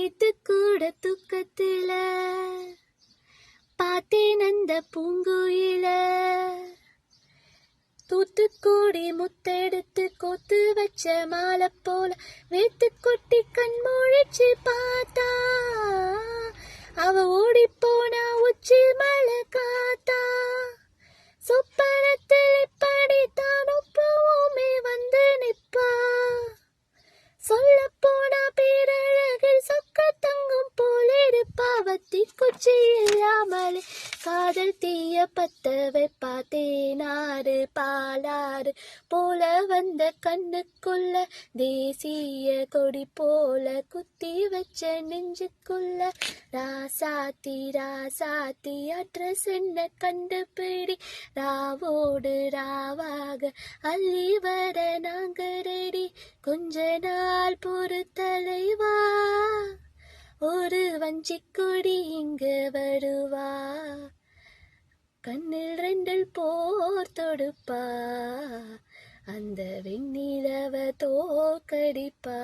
நேத்து கூட தூக்கத்துல பார்த்தேன் அந்த பூங்குயில. தூத்துக்குடி முத்தெடுத்து கோத்து வச்ச மாலை போல வேத்து கொட்டி கண் முழிச்சு பார்த்தா, அவ ஓடி போனா உச்சி மலை காத்தா. சொப்பனத்தில் இப்படித்தான் எப்பவுமே வந்து நிப்பா, சொல்ல போனா பேரழகில் சொக்க தங்கும் போலிருப்பா. வத்தி குச்சி இல்லாமலே காதல் தீய பத்த வைப்பா. தேனாறு பாலாறு போல வந்த கண்ணுக்குள்ள தேசிய கொடி போல குத்தி வச்ச நெஞ்சுக்குள்ள. ராசாத்தி ராசாத்தி அட்ரஸ் என்ன கண்டுபிடி, ராவோடு ராவாக அள்ளி வர நாங்க ரெடி. கொஞ்ச நாள் பொறு தலைவா, ஒரு வஞ்சிக்கொடி இங்க வருவா. கண்ணில் ரெண்டில் போர் தொடுப்பா, அந்த வெண்ணிலவ தோக்கடிப்பா.